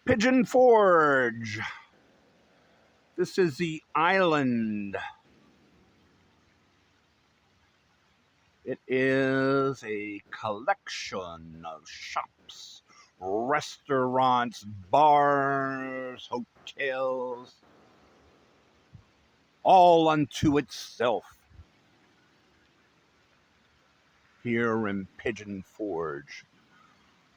Pigeon Forge. This is the island. It is a collection of shops, restaurants, bars, hotels, all unto itself here in Pigeon Forge.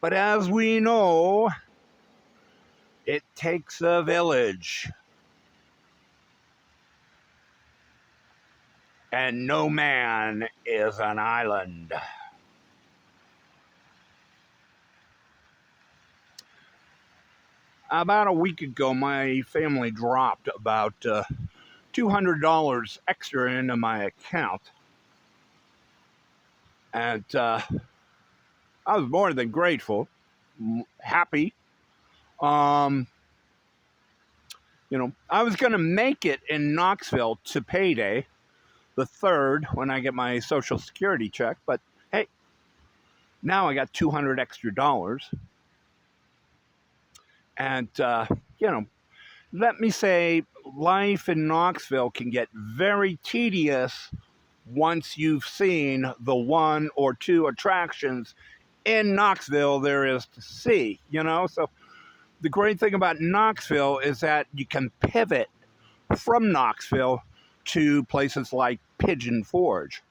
But as we know, it takes a village. And no man is an island. About a week ago, my family dropped about $200 extra into my account. And I was more than grateful, happy. I was going to make it in Knoxville to payday, the 3rd, when I get my Social Security check. But hey, now I got $200 extra. And, let me say, life in Knoxville can get very tedious once you've seen the 1 or 2 attractions in Knoxville there is to see, So the great thing about Knoxville is that you can pivot from Knoxville to places like Pigeon Forge.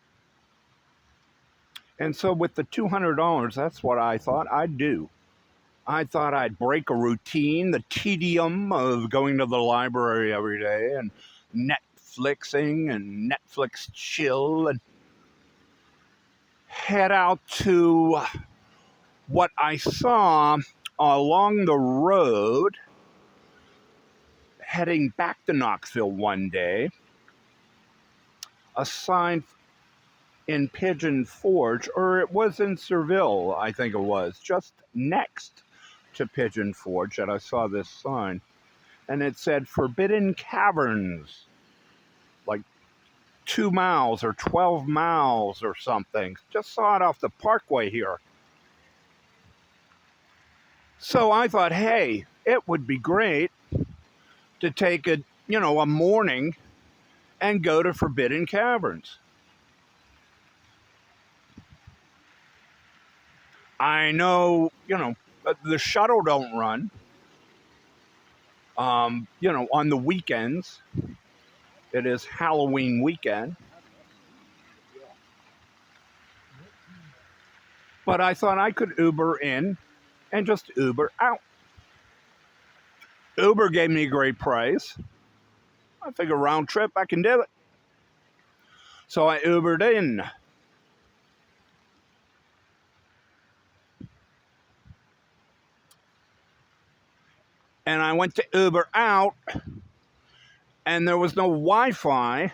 And so with the $200, that's what I thought I'd do. I thought I'd break a routine, the tedium of going to the library every day and Netflixing and Netflix chill, and head out to what I saw along the road heading back to Knoxville one day. A sign in Pigeon Forge, or it was in Seville, I think it was, just next to Pigeon Forge, that I saw this sign, and it said Forbidden Caverns, like 2 miles or 12 miles or something. Just saw it off the parkway here. So I thought, hey, it would be great to take a morning and go to Forbidden Caverns. I know, the shuttle don't run, on the weekends. It is Halloween weekend. But I thought I could Uber in and just Uber out. Uber gave me a great price. I figure round trip, I can do it. So I Ubered in. And I went to Uber out, and there was no Wi-Fi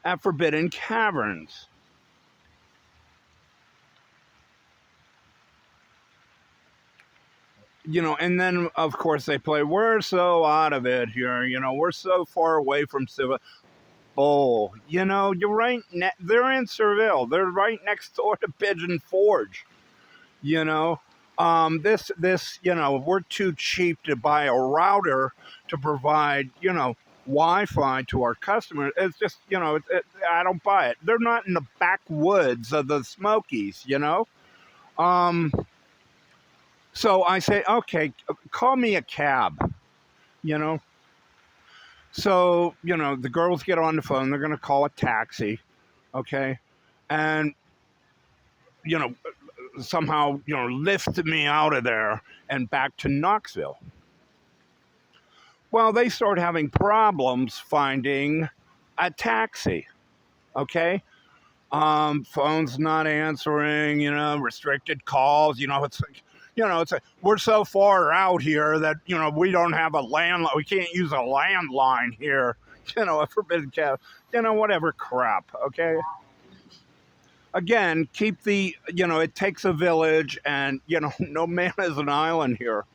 at Forbidden Caverns. And then, of course, they play, we're so out of it here, we're so far away from Seville. Oh, you're right, they're in Seville. They're right next door to Pigeon Forge, This, we're too cheap to buy a router to provide, Wi-Fi to our customers. It's just, I don't buy it. They're not in the backwoods of the Smokies, So I say, okay, call me a cab, So, the girls get on the phone. They're going to call a taxi, okay? And, somehow, lift me out of there and back to Knoxville. Well, they start having problems finding a taxi, okay? Phone's not answering, restricted calls, it's like, we're so far out here that, we don't have a landline. We can't use a landline here, a Forbidden Cab, whatever crap, okay? Again, keep the, it takes a village, and, no man is an island here.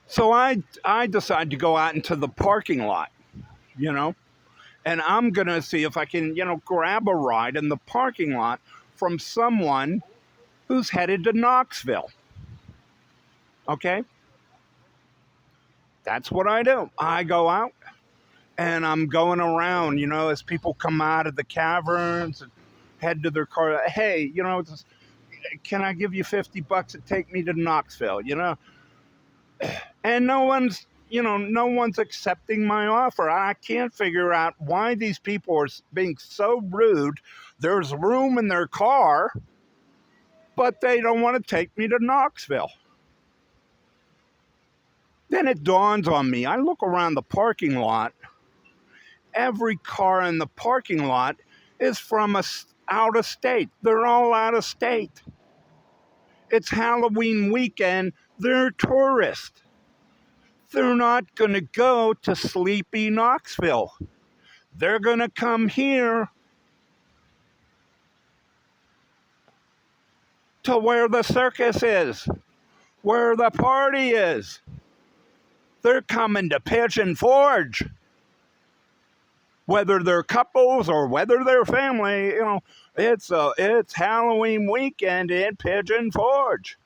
So I decided to go out into the parking lot, and I'm going to see if I can, grab a ride in the parking lot from someone who's headed to Knoxville. Okay? That's what I do. I go out and I'm going around, as people come out of the caverns and head to their car. Hey, can I give you $50 to take me to Knoxville? And no one's accepting my offer. I can't figure out why these people are being so rude. There's room in their car, but they don't want to take me to Knoxville. Then it dawns on me. I look around the parking lot. Every car in the parking lot is from out of state. They're all out of state. It's Halloween weekend. They're tourists. They're not going to go to sleepy Knoxville. They're going to come here to where the circus is, where the party is. They're coming to Pigeon Forge. Whether they're couples or whether they're family, it's Halloween weekend in Pigeon Forge.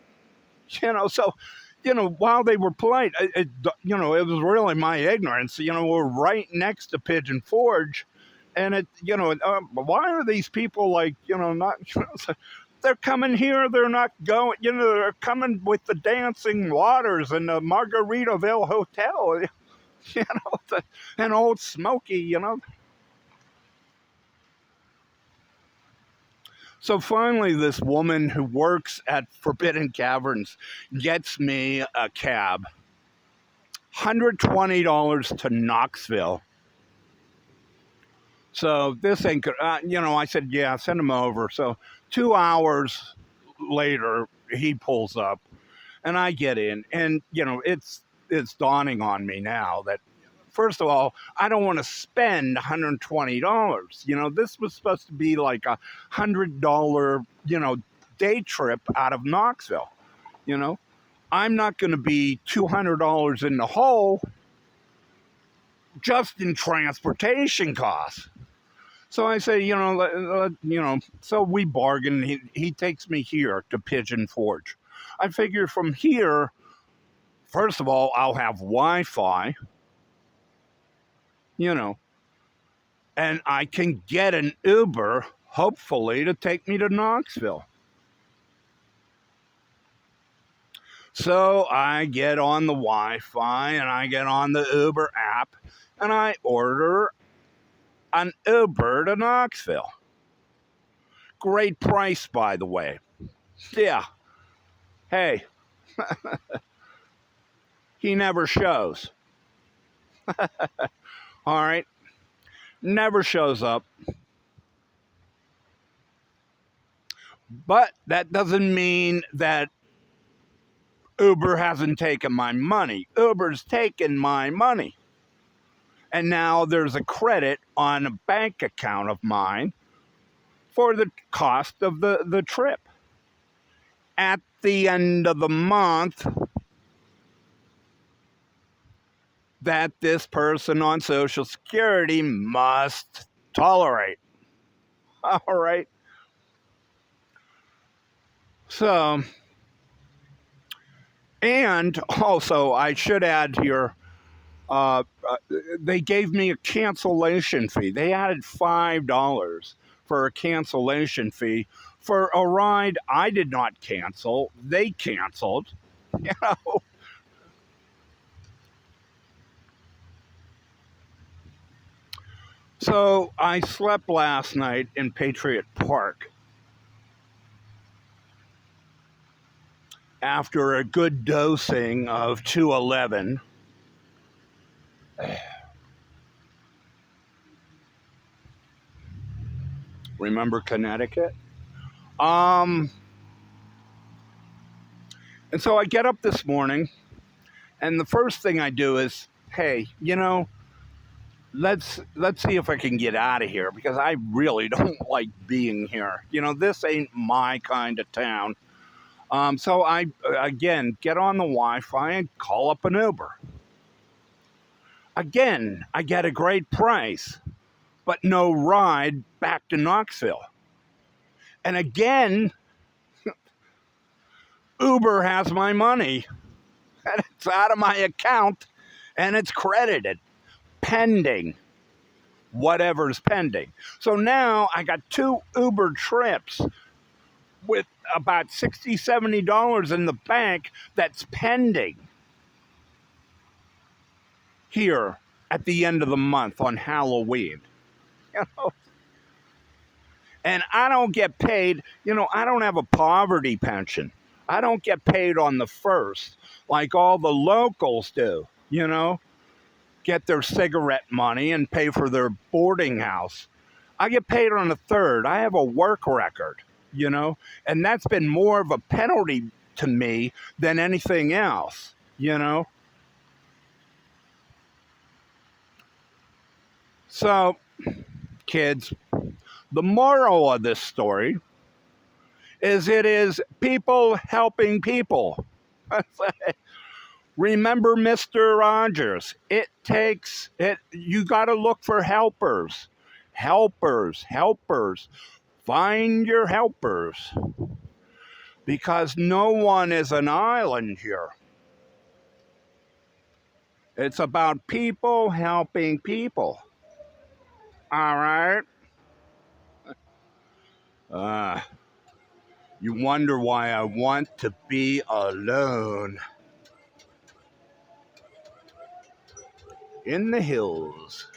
So while they were polite, it was really my ignorance. We're right next to Pigeon Forge, and why are these people not? They're coming here. They're not going. They're coming with the Dancing Waters and the Margaritaville Hotel. And Old Smoky. So finally, this woman who works at Forbidden Caverns gets me a cab. $120 to Knoxville. So this ain't good. I said, yeah, send him over. So 2 hours later, he pulls up and I get in. And, it's dawning on me now that, first of all, I don't want to spend $120. This was supposed to be like $100, day trip out of Knoxville. I'm not going to be $200 in the hole just in transportation costs. So I say, so we bargain. He takes me here to Pigeon Forge. I figure from here, first of all, I'll have Wi-Fi. And I can get an Uber, hopefully, to take me to Knoxville. So I get on the Wi-Fi and I get on the Uber app and I order an Uber to Knoxville. Great price, by the way. Yeah. Hey. He never shows. All right. Never shows up. But that doesn't mean that Uber hasn't taken my money. Uber's taken my money. And now there's a credit on a bank account of mine for the cost of the trip. At the end of the month, that this person on Social Security must tolerate. All right. So, and also I should add here, they gave me a cancellation fee. They added $5 for a cancellation fee for a ride I did not cancel. They canceled. So I slept last night in Patriot Park after a good dosing of 211. Remember Connecticut? And so I get up this morning, and the first thing I do is, hey, let's see if I can get out of here, because I really don't like being here. This ain't my kind of town. So I, again, get on the Wi-Fi and call up an Uber. Again, I get a great price, but no ride back to Knoxville. And again, Uber has my money, and it's out of my account, and it's credited, pending whatever's pending. So now I got 2 Uber trips with about $60, $70 in the bank that's pending here at the end of the month on Halloween. You know? And I don't get paid, I don't have a poverty pension. I don't get paid on the first like all the locals do, get their cigarette money and pay for their boarding house. I get paid on the third. I have a work record, and that's been more of a penalty to me than anything else. So, kids, the moral of this story is it is people helping people. Remember Mr. Rogers. It takes it. You got to look for helpers. Helpers. Find your helpers. Because no one is an island here. It's about people helping people. All right? You wonder why I want to be alone. In the hills.